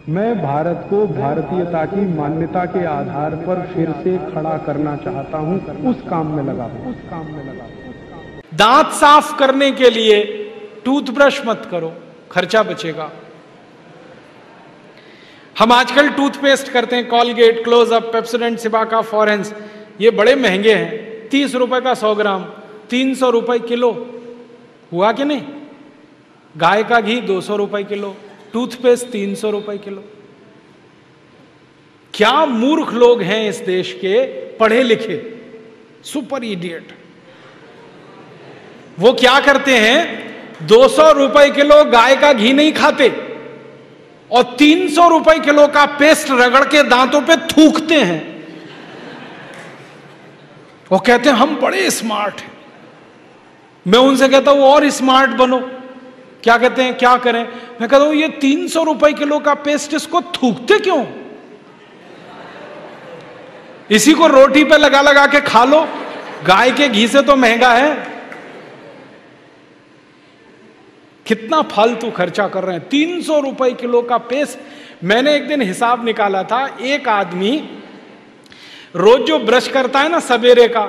मैं भारत को भारतीयता की मान्यता के आधार पर फिर से खड़ा करना चाहता हूं, उस काम में लगा हूं। दांत साफ करने के लिए टूथब्रश मत करो, खर्चा बचेगा। हम आजकल टूथपेस्ट करते हैं, कॉलगेट, क्लोजअप, पेप्सोडेंट, सिबाका, फॉरेंस, ये बड़े महंगे हैं। 30 रुपए का 100 ग्राम, 300 रुपए किलो, हुआ कि नहीं? गाय का घी 200 रुपए किलो, टूथपेस्ट 300 रुपए किलो। क्या मूर्ख लोग हैं इस देश के, पढ़े लिखे, सुपर इडियट। वो क्या करते हैं, 200 रुपए किलो गाय का घी नहीं खाते और 300 रुपए किलो का पेस्ट रगड़ के दांतों पे थूकते हैं। वो कहते हैं हम बड़े स्मार्ट हैं। मैं उनसे कहता हूं और स्मार्ट बनो। क्या कहते हैं, क्या करें? मैं कहता हूं ये 300 रुपए किलो का पेस्ट, इसको थूकते क्यों? इसी को रोटी पे लगा लगा के खा लो, गाय के घी से तो महंगा है। कितना फालतू खर्चा कर रहे हैं। 300 रुपए किलो का पेस्ट। मैंने एक दिन हिसाब निकाला था, एक आदमी रोज जो ब्रश करता है ना सवेरे का,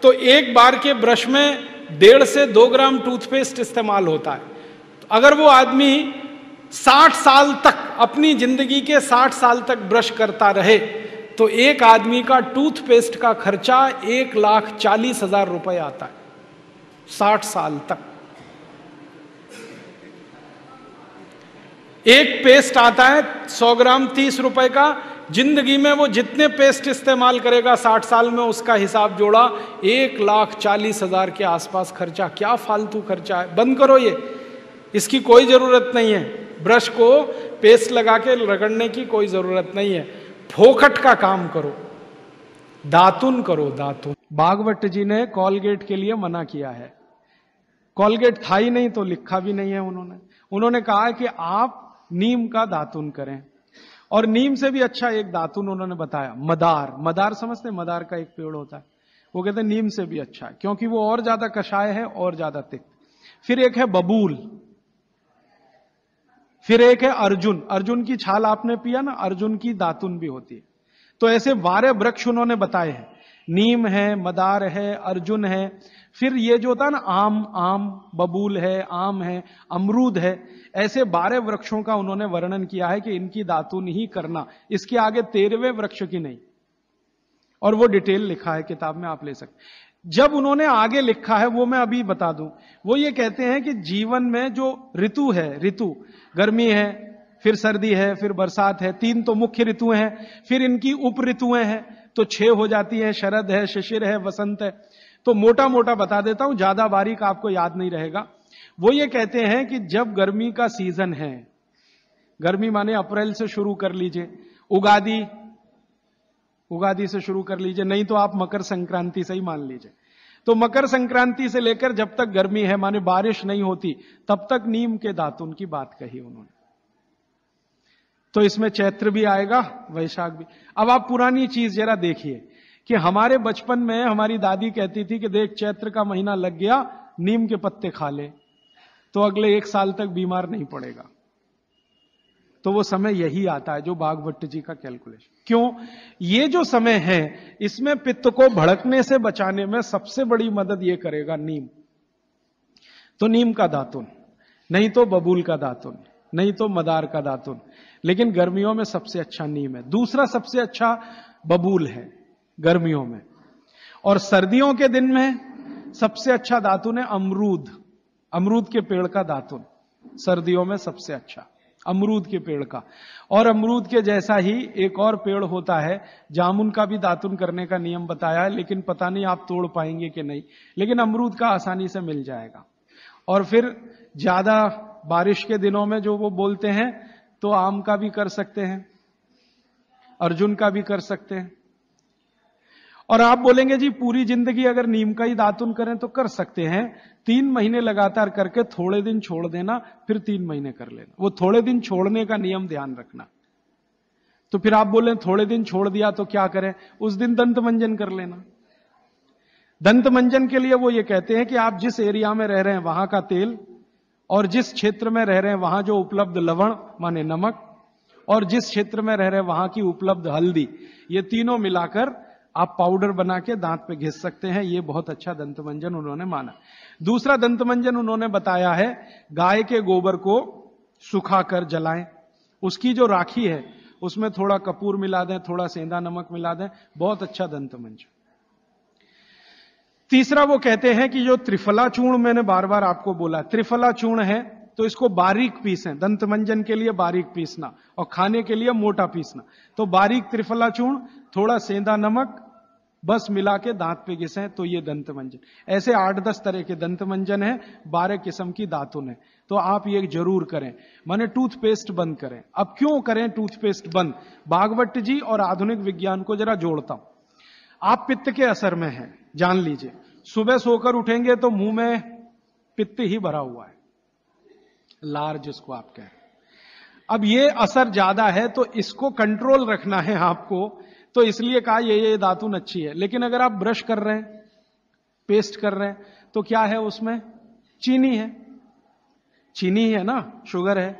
तो एक बार के ब्रश में 1.5 से 2 ग्राम टूथपेस्ट इस्तेमाल होता है। तो अगर वो आदमी 60 साल तक, अपनी जिंदगी के 60 साल तक ब्रश करता रहे, तो एक आदमी का टूथपेस्ट का खर्चा 1,40,000 रुपए आता है 60 साल तक। एक पेस्ट आता है 100 ग्राम 30 रुपए का। जिंदगी में वो जितने पेस्ट इस्तेमाल करेगा 60 साल में, उसका हिसाब जोड़ा 1,40,000 के आसपास खर्चा। क्या फालतू खर्चा है, बंद करो ये, इसकी कोई जरूरत नहीं है। ब्रश को पेस्ट लगा के रगड़ने की कोई जरूरत नहीं है। फोकट का काम करो, दातुन करो, दातुन। भागवत जी ने कॉलगेट के लिए मना किया है। कॉलगेट था ही नहीं तो लिखा भी नहीं है उन्होंने कहा कि आप नीम का दातुन करें। और नीम से भी अच्छा एक दातुन उन्होंने बताया, मदार। मदार समझते, मदार का एक पेड़ होता है, वो कहते हैं नीम से भी अच्छा है, क्योंकि वो और ज्यादा कषाय है और ज्यादा तिक्त। फिर एक है बबूल, फिर एक है अर्जुन। अर्जुन की छाल आपने पिया ना, अर्जुन की दातुन भी होती है। तो ऐसे 12 वृक्ष उन्होंने बताए हैं। नीम है, मदार है, अर्जुन है, फिर ये जो होता है ना आम, बबूल है, आम है, अमरूद है। ऐसे 12 वृक्षों का उन्होंने वर्णन किया है कि इनकी दातुन ही करना, इसके आगे 13वें वृक्ष की नहीं। और वो डिटेल लिखा है किताब में, आप ले सकते। जब उन्होंने आगे लिखा है वो मैं अभी बता दूं। वो ये कहते हैं कि जीवन में जो ऋतु है, ऋतु गर्मी है, फिर सर्दी है, फिर बरसात है, 3 तो मुख्य ऋतुएं हैं। फिर इनकी उप ऋतुएं हैं तो 6 हो जाती है, शरद है, शिशिर है, वसंत है। तो मोटा मोटा बता देता हूं, ज्यादा बारीक आपको याद नहीं रहेगा। वो ये कहते हैं कि जब गर्मी का सीजन है, गर्मी माने अप्रैल से शुरू कर लीजिए, उगादी से शुरू कर लीजिए, नहीं तो आप मकर संक्रांति से ही मान लीजिए। तो मकर संक्रांति से लेकर जब तक गर्मी है, माने बारिश नहीं होती, तब तक नीम के दातुन की बात कही उन्होंने। तो इसमें चैत्र भी आएगा, वैशाख भी। अब आप पुरानी चीज जरा देखिए कि हमारे बचपन में हमारी दादी कहती थी कि देख चैत्र का महीना लग गया, नीम के पत्ते खा ले तो अगले 1 साल तक बीमार नहीं पड़ेगा। तो वो समय यही आता है जो भागवत जी का कैलकुलेशन। क्यों? ये जो समय है इसमें पित्त को भड़कने से बचाने में सबसे बड़ी मदद ये करेगा नीम। तो नीम का दातुन, नहीं तो बबूल का दातुन, नहीं तो मदार का दातुन, लेकिन गर्मियों में सबसे अच्छा नीम है। दूसरा सबसे अच्छा बबूल है गर्मियों में। और सर्दियों के दिन में सबसे अच्छा दातुन है अमरूद। अमरूद के पेड़ का दातुन सर्दियों में सबसे अच्छा, अमरूद के पेड़ का। और अमरूद के जैसा ही एक और पेड़ होता है, जामुन का भी दातुन करने का नियम बताया है, लेकिन पता नहीं आप तोड़ पाएंगे कि नहीं, लेकिन अमरूद का आसानी से मिल जाएगा। और फिर ज्यादा बारिश के दिनों में जो वो बोलते हैं, तो आम का भी कर सकते हैं, अर्जुन का भी कर सकते हैं। और आप बोलेंगे जी पूरी जिंदगी अगर नीम का ही दातुन करें तो कर सकते हैं। 3 महीने लगातार करके थोड़े दिन छोड़ देना, फिर 3 महीने कर लेना। वो थोड़े दिन छोड़ने का नियम ध्यान रखना। तो फिर आप बोले थोड़े दिन छोड़ दिया तो क्या करें? उस दिन दंत मंजन कर लेना। दंत मंजन के लिए वो ये कहते हैं कि आप जिस एरिया में रह रहे हैं वहां का तेल, और जिस क्षेत्र में रह रहे हैं वहां जो उपलब्ध लवण माने नमक, और जिस क्षेत्र में रह रहे वहां की उपलब्ध हल्दी, ये तीनों मिलाकर आप पाउडर बना के दांत पे घिस सकते हैं। ये बहुत अच्छा दंतमंजन उन्होंने माना। दूसरा दंतमंजन उन्होंने बताया है गाय के गोबर को सुखाकर जलाएं, उसकी जो राखी है उसमें थोड़ा कपूर मिला दें, थोड़ा सेंधा नमक मिला दें, बहुत अच्छा दंतमंजन। तीसरा वो कहते हैं कि जो त्रिफला चूर्ण मैंने बार बार आपको बोला, त्रिफला चूर्ण है तो इसको बारीक पीसें, दंतमंजन के लिए बारीक पीसना और खाने के लिए मोटा पीसना। तो बारीक त्रिफला चूर्ण, थोड़ा सेंधा नमक, बस मिला के दांत पे घिसें तो ये दंतमंजन। ऐसे 8-10 तरह के दंतमंजन है, 12 किस्म की दातुन है। तो आप ये जरूर करें। माने टूथपेस्ट बंद करें। अब क्यों करें टूथपेस्ट बंद? भागवत जी और आधुनिक विज्ञान को जरा जोड़ता हूं। आप पित्त के असर में हैं, जान लीजिए। सुबह सोकर उठेंगे तो मुंह में पित्त ही भरा हुआ है, लार जिसको आप कह रहे हैं। अब ये असर ज्यादा है तो इसको कंट्रोल रखना है आपको, तो इसलिए कहा ये दातुन अच्छी है। लेकिन अगर आप ब्रश कर रहे हैं, पेस्ट कर रहे हैं, तो क्या है उसमें? चीनी है, चीनी है ना, शुगर है।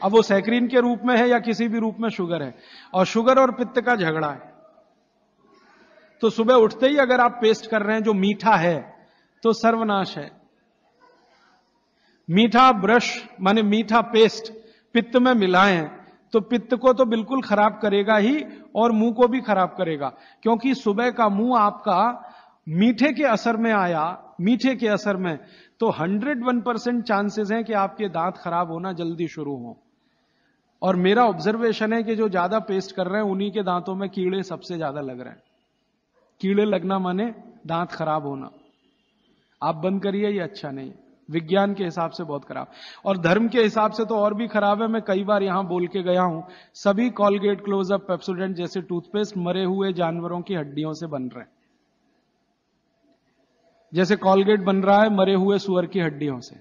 अब वो सैकरीन के रूप में है या किसी भी रूप में शुगर है, और शुगर और पित्त का झगड़ा है। तो सुबह उठते ही अगर आप पेस्ट कर रहे हैं जो मीठा है तो सर्वनाश है। मीठा ब्रश माने मीठा पेस्ट पित्त में मिलाएं तो पित्त को तो बिल्कुल खराब करेगा ही और मुंह को भी खराब करेगा, क्योंकि सुबह का मुंह आपका मीठे के असर में आया, मीठे के असर में, तो 101% चांसेस हैं कि आपके दांत खराब होना जल्दी शुरू हो। और मेरा ऑब्जर्वेशन है कि जो ज्यादा पेस्ट कर रहे हैं उन्हीं के दांतों में कीड़े सबसे ज्यादा लग रहे हैं। कीड़े लगना माने दांत खराब होना। आप बंद करिए, ये अच्छा नहीं। विज्ञान के हिसाब से बहुत खराब, और धर्म के हिसाब से तो और भी खराब है। मैं कई बार यहां बोल के गया हूं, सभी कॉलगेट, क्लोजअप, पेप्सोडेंट जैसे टूथपेस्ट मरे हुए जानवरों की हड्डियों से बन रहे हैं। जैसे कॉलगेट बन रहा है मरे हुए सुअर की हड्डियों से।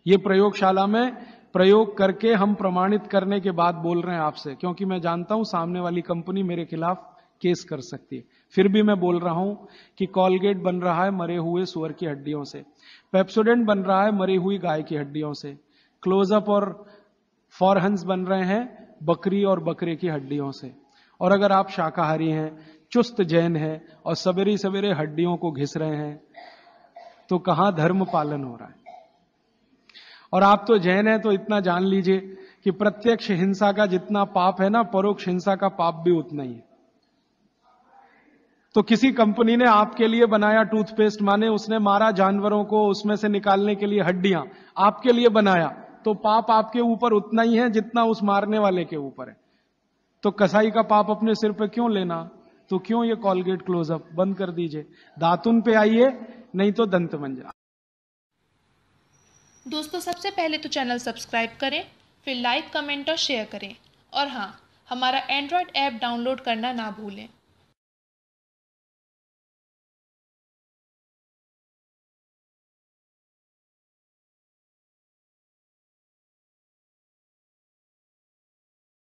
ये प्रयोगशाला में प्रयोग करके हम प्रमाणित करने के बाद बोल रहे हैं आपसे, क्योंकि मैं जानता हूं सामने वाली कंपनी मेरे खिलाफ केस कर सकती है। फिर भी मैं बोल रहा हूं कि कॉलगेट बन रहा है मरे हुए सुअर की हड्डियों से, पेप्सोडेंट बन रहा है मरी हुई गाय की हड्डियों से, क्लोजअप और फॉरहंस बन रहे हैं बकरी और बकरे की हड्डियों से। और अगर आप शाकाहारी हैं, चुस्त जैन हैं और सवेरे सवेरे हड्डियों को घिस रहे हैं, तो कहां धर्म पालन हो रहा है? और आप तो जैन हैं तो इतना जान लीजिए कि प्रत्यक्ष हिंसा का जितना पाप है ना, परोक्ष हिंसा का पाप भी उतना ही है। तो किसी कंपनी ने आपके लिए बनाया टूथपेस्ट, माने उसने मारा जानवरों को, उसमें से निकालने के लिए हड्डियां आपके लिए बनाया, तो पाप आपके ऊपर उतना ही है जितना उस मारने वाले के ऊपर है। तो कसाई का पाप अपने सिर पे क्यों लेना? तो क्यों ये कॉलगेट, क्लोजअप बंद कर दीजिए। दातुन पे आइए, नहीं तो दंतमंजन। दोस्तों, सबसे पहले तो चैनल सब्सक्राइब करें, फिर लाइक, कमेंट और शेयर करें। और हाँ, हमारा एंड्रॉयड ऐप डाउनलोड करना ना भूलें।